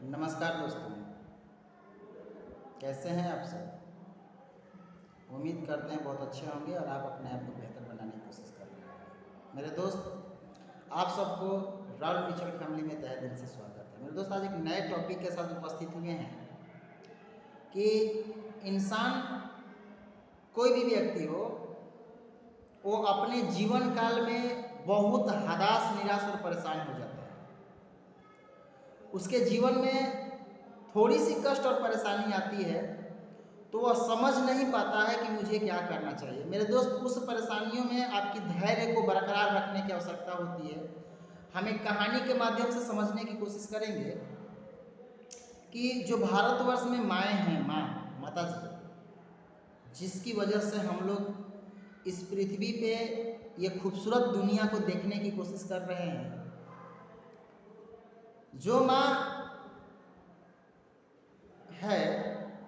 नमस्कार दोस्तों, कैसे हैं आप सब। उम्मीद करते हैं बहुत अच्छे होंगे और आप अपने आप को बेहतर बनाने की कोशिश कर रहे हैं। मेरे दोस्त, आप सबको राहुल टीचर फैमिली में तहे दिल से स्वागत है। मेरे दोस्त, आज एक नए टॉपिक के साथ उपस्थित हुए हैं कि इंसान, कोई भी व्यक्ति हो, वो अपने जीवन काल में बहुत हताश, निराश और परेशान हो जाता है। उसके जीवन में थोड़ी सी कष्ट और परेशानी आती है तो वह समझ नहीं पाता है कि मुझे क्या करना चाहिए। मेरे दोस्त, उस परेशानियों में आपकी धैर्य को बरकरार रखने की आवश्यकता होती है। हम एक कहानी के माध्यम से समझने की कोशिश करेंगे कि जो भारतवर्ष में माएँ हैं, माता जी, जिसकी वजह से हम लोग इस पृथ्वी पे ये खूबसूरत दुनिया को देखने की कोशिश कर रहे हैं, जो माँ है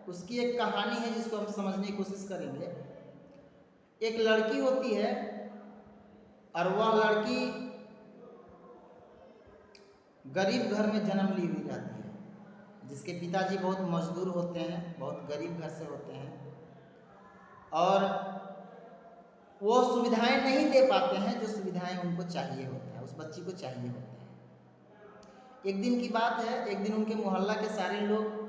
उसकी एक कहानी है जिसको हम समझने की कोशिश करेंगे। एक लड़की होती है और वह लड़की गरीब घर में जन्म ली हुई रहती है, जिसके पिताजी बहुत मजदूर होते हैं, बहुत गरीब घर से होते हैं और वो सुविधाएं नहीं दे पाते हैं जो सुविधाएं उनको चाहिए होता है, उस बच्ची को चाहिए होता है। एक दिन की बात है, एक दिन उनके मोहल्ला के सारे लोग,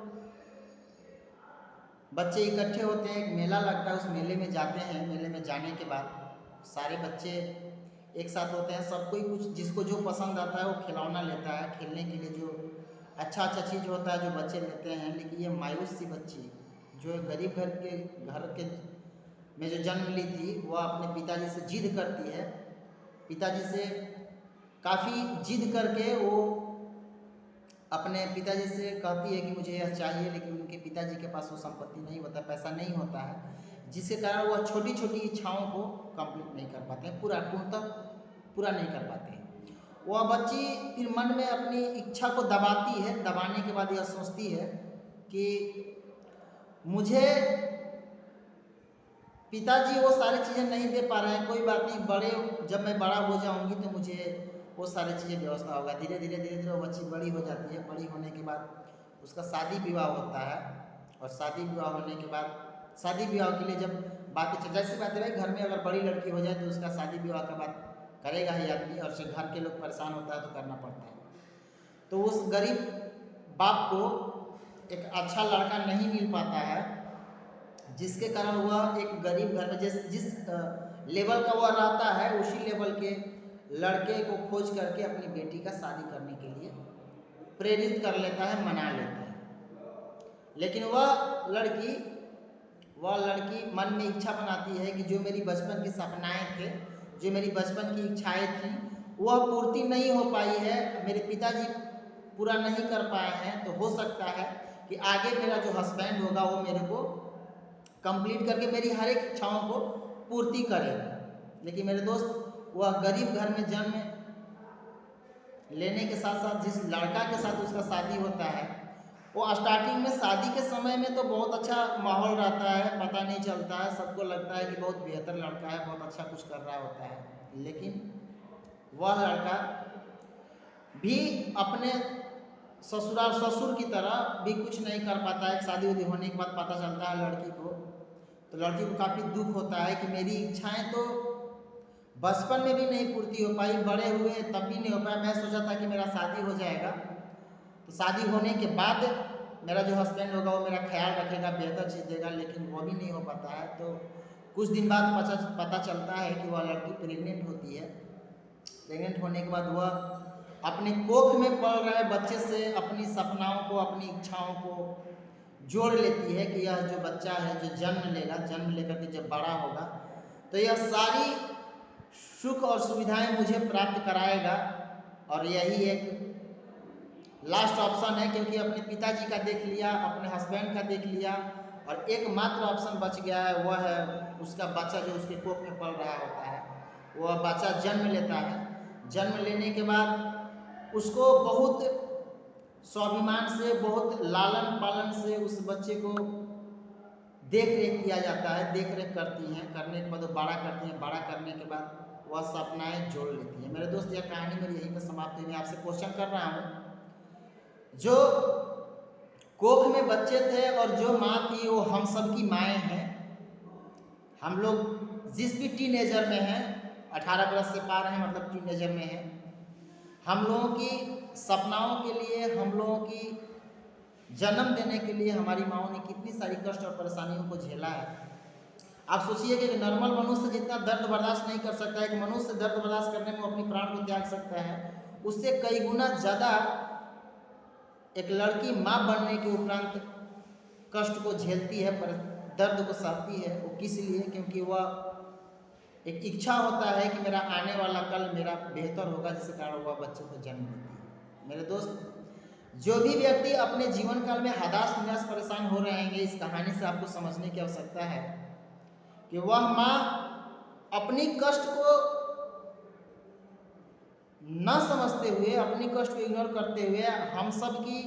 बच्चे इकट्ठे होते हैं, एक मेला लगता है, उस मेले में जाते हैं। मेले में जाने के बाद सारे बच्चे एक साथ होते हैं, सब कोई कुछ जिसको जो पसंद आता है वो खिलौना लेता है। खेलने के लिए जो अच्छा चीज़ होता है जो बच्चे लेते हैं, लेकिन ये मायूस सी बच्ची जो गरीब घर के में जो जन्म ली थी, वह अपने पिताजी से जिद करती है। पिताजी से काफ़ी जिद करके वो अपने पिताजी से कहती है कि मुझे यह चाहिए, लेकिन उनके पिताजी के पास वो संपत्ति नहीं होता, पैसा नहीं होता है, जिसके कारण वह छोटी छोटी इच्छाओं को कंप्लीट नहीं कर पाते हैं, पूरा नहीं कर पाते हैं। वह बच्ची फिर मन में अपनी इच्छा को दबाती है। दबाने के बाद यह सोचती है कि मुझे पिताजी वो सारी चीज़ें नहीं दे पा रहे हैं, कोई बात नहीं, जब मैं बड़ा हो जाऊंगी तो मुझे वो सारी चीज़ें व्यवस्था होगा। धीरे धीरे वो बच्ची बड़ी हो जाती है। बड़ी होने के बाद उसका शादी विवाह होता है और शादी विवाह होने के बाद शादी विवाह के लिए जब बातें, जैसी बात है, घर में अगर बड़ी लड़की हो जाए तो उसका शादी विवाह का बात करेगा ही आदमी, और से घर के लोग परेशान होता है तो करना पड़ता है। तो उस गरीब बाप को एक अच्छा लड़का नहीं मिल पाता है, जिसके कारण वह एक गरीब घर में जिस लेवल का वह रहता है, उसी लेवल के लड़के को खोज करके अपनी बेटी का शादी करने के लिए प्रेरित कर लेता है, मना लेता है। लेकिन वह लड़की मन में इच्छा बनाती है कि जो मेरी बचपन के सपनाएं थे, जो मेरी बचपन की इच्छाएं थी, वह पूर्ति नहीं हो पाई है, मेरे पिताजी पूरा नहीं कर पाए हैं, तो हो सकता है कि आगे मेरा जो हस्बैंड होगा वो मेरे को कंप्लीट करके मेरी हर एक इच्छाओं को पूर्ति करे। लेकिन मेरे दोस्त, वह गरीब घर में जन्म लेने के साथ साथ जिस लड़का के साथ उसका शादी होता है, वो स्टार्टिंग में शादी के समय में तो बहुत अच्छा माहौल रहता है, पता नहीं चलता है, सबको लगता है कि बहुत बेहतर लड़का है, बहुत अच्छा कुछ कर रहा होता है। लेकिन वह लड़का भी अपने ससुर की तरह भी कुछ नहीं कर पाता है। शादी उदी होने के बाद पता चलता है लड़की को, तो लड़की को काफ़ी दुख होता है कि मेरी इच्छाएं तो बचपन में भी नहीं पूर्ति हो पाई, बड़े हुए तब भी नहीं हो पाया। मैं सोचा था कि मेरा शादी हो जाएगा, तो शादी होने के बाद मेरा जो हस्बैंड होगा वो मेरा ख्याल रखेगा, बेहतर चीज़ देगा, लेकिन वो भी नहीं हो पाता है। तो कुछ दिन बाद पता चलता है कि वह लड़की प्रेग्नेंट होती है। प्रेग्नेंट होने के बाद वह अपने कोख में पल रहे बच्चे से अपनी सपनाओं को, अपनी इच्छाओं को जोड़ लेती है कि यह जो बच्चा है जो जन्म लेगा, जन्म लेकर के जब बड़ा होगा तो यह सारी सुख और सुविधाएं मुझे प्राप्त कराएगा, और यही एक लास्ट ऑप्शन है, क्योंकि अपने पिताजी का देख लिया, अपने हस्बैंड का देख लिया, और एकमात्र ऑप्शन बच गया है, वह है उसका बच्चा जो उसके कोख में पल रहा होता है। वह बच्चा जन्म लेता है। जन्म लेने के बाद उसको बहुत स्वाभिमान से, बहुत लालन पालन से उस बच्चे को देख रेख किया जाता है, देख रेख करती हैं। करने के बाद वो बड़ा करती हैं, बड़ा करने के बाद वह सपनाएं जोड़ लेती हैं। मेरे दोस्त, यह कहानी मेरी यहीं पर समाप्त हुई। मैं आपसे क्वेश्चन कर रहा हूँ, जो कोख में बच्चे थे और जो माँ थी वो हम सब की माएँ हैं। हम लोग जिस भी टीनेजर में हैं, 18 बरस से पार हैं, मतलब टीनेजर में हैं, हम लोगों की सपनाओं के लिए, हम लोगों की जन्म देने के लिए हमारी माँओं ने कितनी सारी कष्ट और परेशानियों को झेला है। आप सोचिए कि एक नॉर्मल मनुष्य जितना दर्द बर्दाश्त नहीं कर सकता है, एक मनुष्य दर्द बर्दाश्त करने में अपनी प्राण को त्याग सकता है, उससे कई गुना ज़्यादा एक लड़की माँ बनने के उपरांत कष्ट को झेलती है, पर दर्द को सहती है। वो किस लिए? क्योंकि वह एक इच्छा होता है कि मेरा आने वाला कल मेरा बेहतर होगा, जिसके कारण वह बच्चे को जन्म देती है। मेरे दोस्त, जो भी व्यक्ति अपने जीवन काल में हताश निराश परेशान हो रहे हैं, इस कहानी से आपको समझने की आवश्यकता है कि वह माँ अपनी कष्ट को न समझते हुए, अपनी कष्ट को इग्नोर करते हुए हम सब की,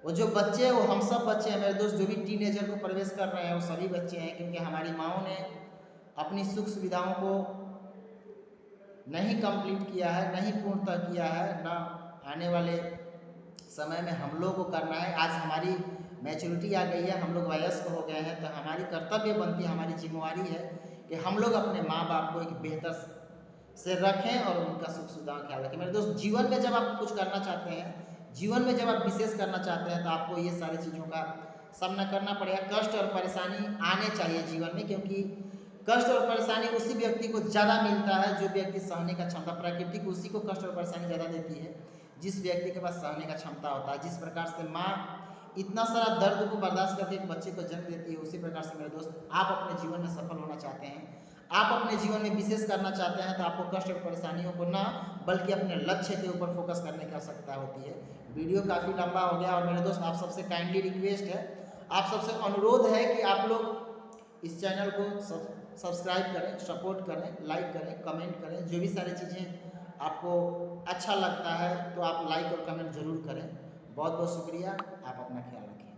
वो जो बच्चे हैं वो हम सब बच्चे हैं मेरे दोस्त, जो भी टीनेजर को प्रवेश कर रहे हैं वो सभी बच्चे हैं। क्योंकि हमारी माँओं ने अपनी सुख सुविधाओं को नहीं कंप्लीट किया है, नहीं पूर्णतः किया है, ना आने वाले समय में हम लोग को करना है। आज हमारी मैच्योरिटी आ गई है, हम लोग वयस्क हो गए हैं, तो हमारी कर्तव्य बनती है, हमारी जिम्मेवारी है कि हम लोग अपने माँ बाप को एक बेहतर से रखें और उनका सुख सुविधा का ख्याल रखें। मेरे दोस्त, जीवन में जब आप कुछ करना चाहते हैं, जीवन में जब आप विशेष करना चाहते हैं, तो आपको ये सारी चीज़ों का सामना करना पड़ेगा। कष्ट और परेशानी आने चाहिए जीवन में, क्योंकि कष्ट और परेशानी उसी व्यक्ति को ज़्यादा मिलता है जो व्यक्ति सहने का क्षमता, प्रकृति को उसी को कष्ट और परेशानी ज़्यादा देती है जिस व्यक्ति के पास सहने का क्षमता होता है। जिस प्रकार से माँ इतना सारा दर्द को बर्दाश्त करके एक बच्चे को जन्म देती है, उसी प्रकार से मेरे दोस्त, आप अपने जीवन में सफल होना चाहते हैं, आप अपने जीवन में विशेष करना चाहते हैं, तो आपको कष्ट और परेशानियों को ना, बल्कि अपने लक्ष्य के ऊपर फोकस करने की आवश्यकता होती है। वीडियो काफ़ी लंबा हो गया और मेरे दोस्त, आप सबसे काइंडली रिक्वेस्ट है, आप सबसे अनुरोध है कि आप लोग इस चैनल को सब्सक्राइब करें, सपोर्ट करें, लाइक करें, कमेंट करें। जो भी सारी चीज़ें आपको अच्छा लगता है तो आप लाइक और कमेंट ज़रूर करें। बहुत बहुत शुक्रिया। आप अपना ख्याल रखें।